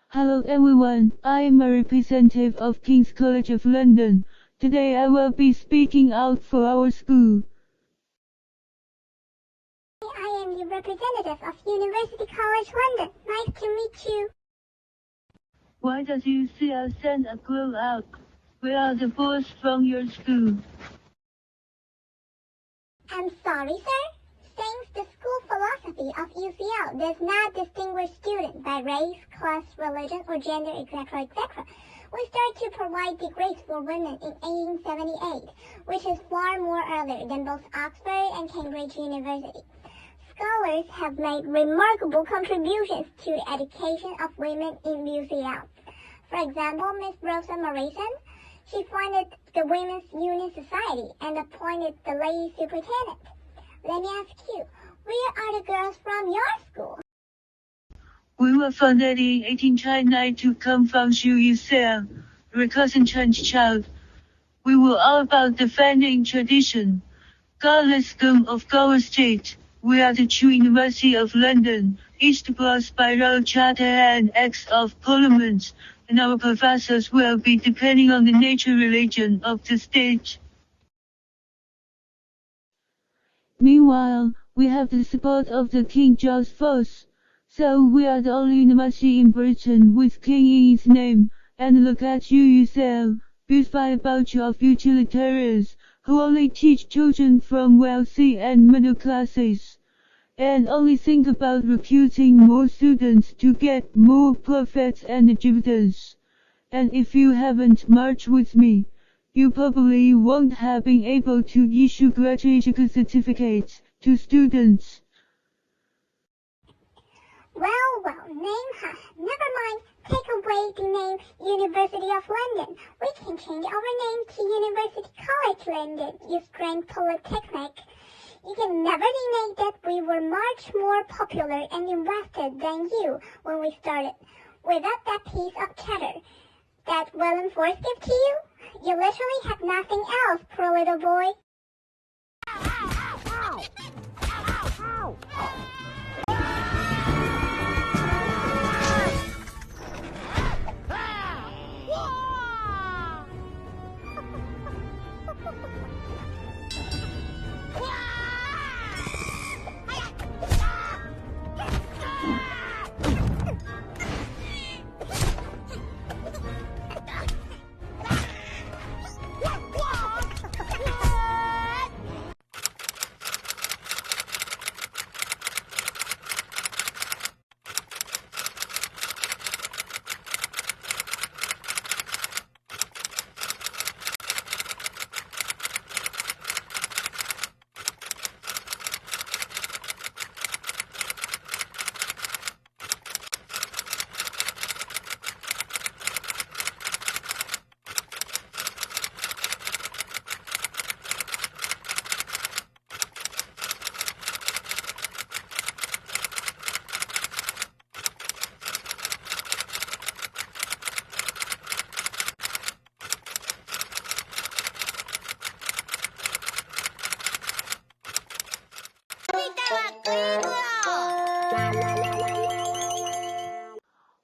Hello everyone, I am a representative of King's College of London. Today I will be speaking out for our school. I am the representative of University College London. Nice to meet you. Why does UCL send a girl out? Where are the boys from your school? I'm sorry, sir. Since the school philosophy of UCL does not distinguish students by race, class, religion, or gender, etc., etc., we started to provide degrees for women in 1878, which is far more earlier than both Oxford and Cambridge University. Scholars have made remarkable contributions to the education of women in UCL. For example, Miss Rosa Morrison, she founded the Women's Union Society and appointed the lady superintendent. Let me ask you, where are the girls from your school? We were founded in 1829 to come from UCL, Recursion Church Child. We were all about defending tradition. Regardless of our state, we are the true University of London, established by Royal Charter and Acts of Parliament, and our professors will be depending on the nature religion of the state. Meanwhile, we have the support of the King George IV, so we are the only university in Britain with King in its name, and look at UCL, built by a bunch of utilitarians, who only teach children from wealthy and middle classes, and only think about recruiting more students to get more profits and dividends. And if you haven't marched with me, you probably won't have been able to issue graduation certificates to students. Well, never mind. Take away the name University of London. We can change our name to University College London. You strange polytechnic. You can never deny that we were much more popular and invested than you when we started. Without that piece of cheddar that William Force gave to you, you literally have nothing else, poor little boy.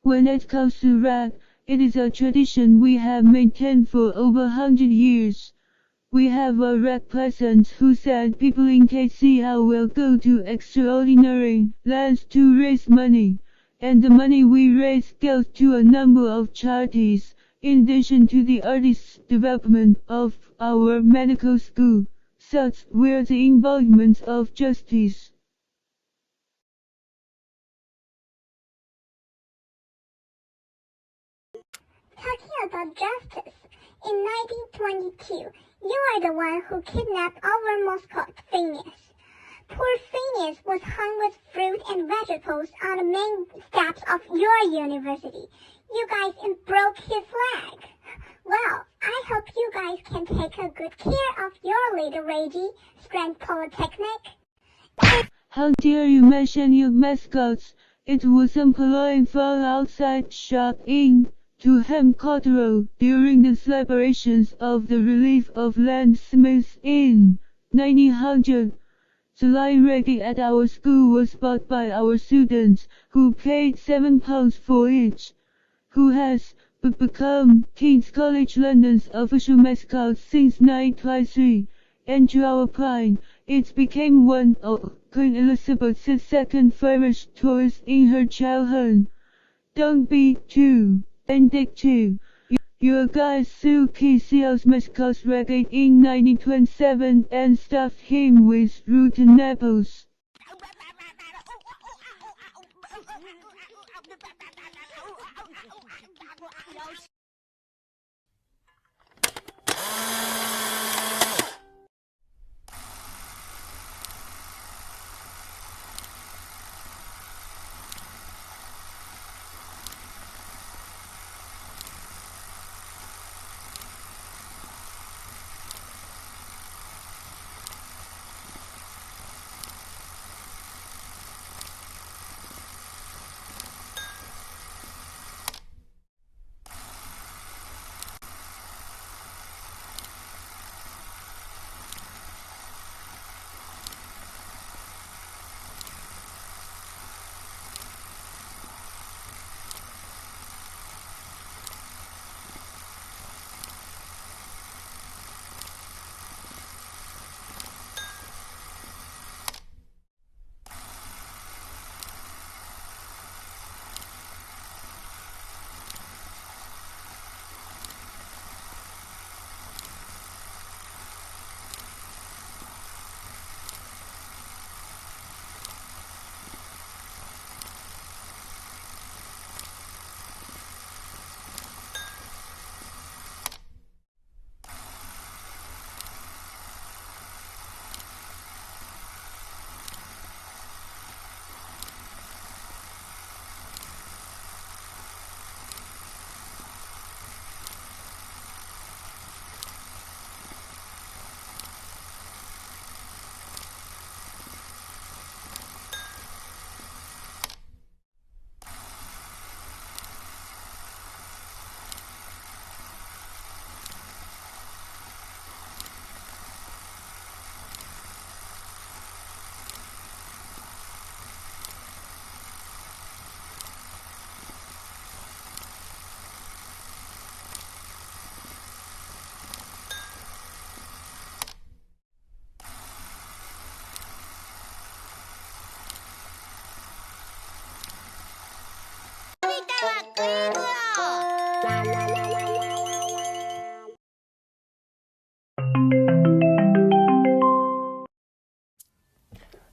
When it comes to rap, it is a tradition we have maintained for over 100 years. We have a rap president who said people in KCL will go to extraordinary lengths to raise money, and the money we raise goes to a number of charities, in addition to the artists' development of our medical school, such were the involvement of justice. Talking about justice, in 1922, you are the one who kidnapped our mascot, Phineas. Poor Phineas was hung with fruit and vegetables on the main steps of your university. You guys broke his leg. Well, I hope you guys can take a good care of your little Reggie, Strand Polytechnic. How dare you mention your mascots? It was employed from outside shot in to hem Cotterell during the celebrations of the relief of landsmiths in 1900. The live reggae at our school was bought by our students, who paid £7 for each, who has become King's College London's official mascot since 1923, and to our pride, it became one of Queen Elizabeth's second favorite toys in her childhood. Don't be too vindictive. Your guy sued KCL's mascot reggae in 1927 and stuffed him with rotten apples.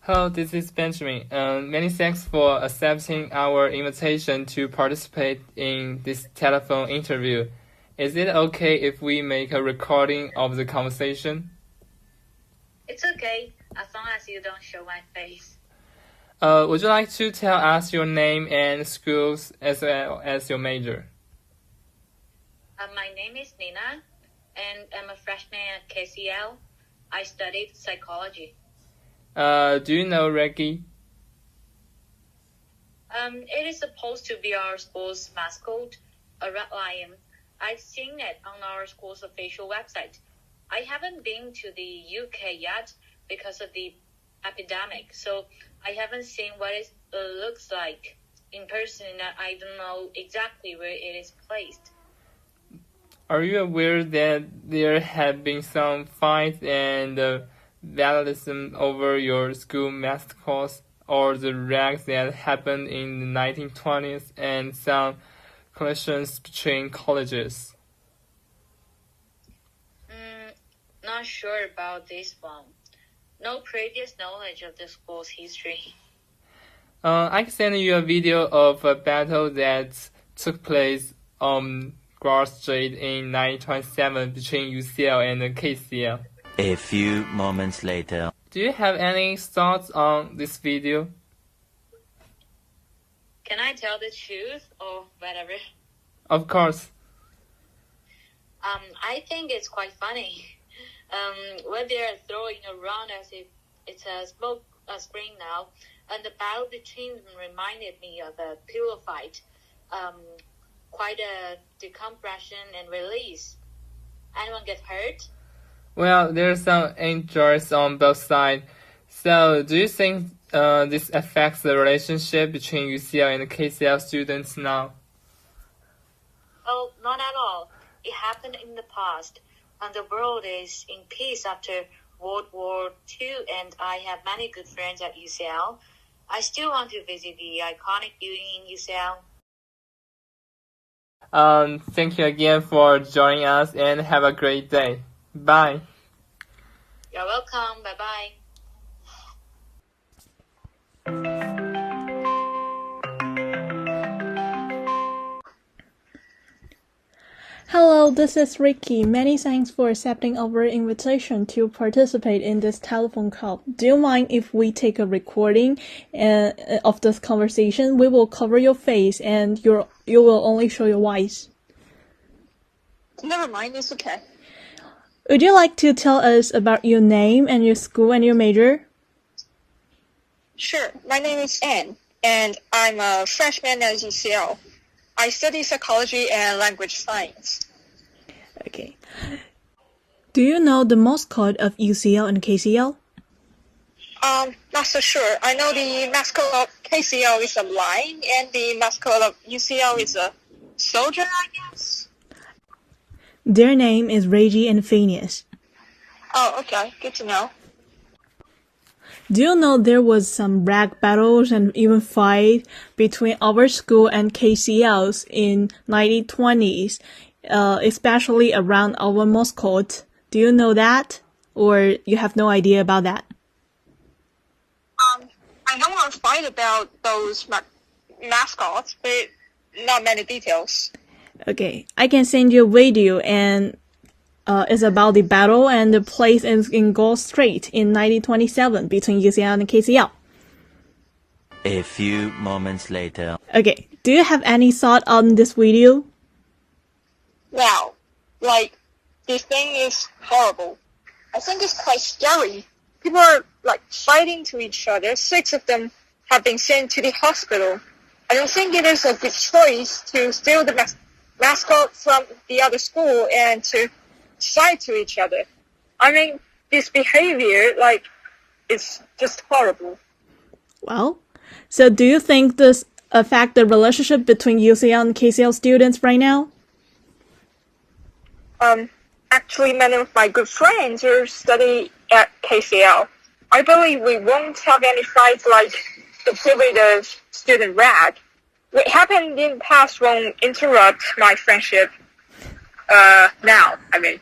Hello, this is Benjamin. Many thanks for accepting our invitation to participate in this telephone interview. Is it okay if we make a recording of the conversation? It's okay, as long as you don't show my face. Would you like to tell us your name and schools as well as your major? My name is Nina, and I'm a freshman at KCL. I studied psychology. Do you know reggae? It is supposed to be our school's mascot, a red lion. I've seen it on our school's official website. I haven't been to the UK yet because of the epidemic, so I haven't seen what it looks like in person, and I don't know exactly where it is placed. Are you aware that there have been some fights and vandalism over your school mascots or the riots that happened in the 1920s and some collisions between colleges? Not sure about this one. No previous knowledge of the school's history. I can send you a video of a battle that took place on Grass Street in 1927 between UCL and KCL. A few moments later. Do you have any thoughts on this video? Can I tell the truth or whatever? Of course. I think it's quite funny. When they're throwing around as if it's a smoke screen now, and the battle between them reminded me of a pillow fight. Quite a decompression and release. Anyone get hurt? Well, there's some injuries on both sides. So, do you think this affects the relationship between UCL and KCL students now? Oh, not at all. It happened in the past, and the world is in peace after World War II, and I have many good friends at UCL. I still want to visit the iconic building in UCL. Thank you again for joining us and have a great day. Bye. You're welcome. Bye-bye. Hello, this is Ricky. Many thanks for accepting our invitation to participate in this telephone call. Do you mind if we take a recording of this conversation? We will cover your face and you will only show your voice. Never mind, it's okay. Would you like to tell us about your name and your school and your major? Sure, my name is Anne, and I'm a freshman at UCL. I study psychology and language science. Okay. Do you know the mascot of UCL and KCL? Not so sure. I know the mascot of KCL is a lion, and the mascot of UCL is a soldier, I guess. Their name is Reggie and Phineas. Oh, okay, good to know. Do you know there was some rag battles and even fight between our school and KCL's in 1920s, especially around our mascot? Do you know that? Or you have no idea about that? I know a fight about those mascots, but not many details. Okay, I can send you a video and it's about the battle and the place in Gold Street in 1927 between UCL and KCL. A few moments later. Okay, do you have any thought on this video? Wow, this thing is horrible. I think it's quite scary. People are, fighting to each other. 6 of them have been sent to the hospital. I don't think it is a good choice to steal the mascot from the other school and to fight to each other. I mean, this behavior, it's just horrible. Well, so do you think this affect the relationship between UCL and KCL students right now? Actually, many of my good friends are studying at KCL. I believe we won't have any fights like the previous student rag. What happened in the past won't interrupt my friendship now, I mean.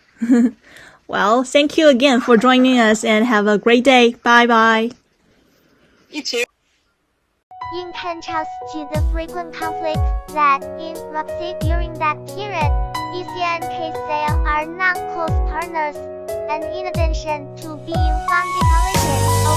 Well, thank you again for joining us and have a great day. Bye-bye. You too. In contrast to the frequent conflicts that erupted during that period, ECA and KCL are not close partners, and in addition to being fond colleagues,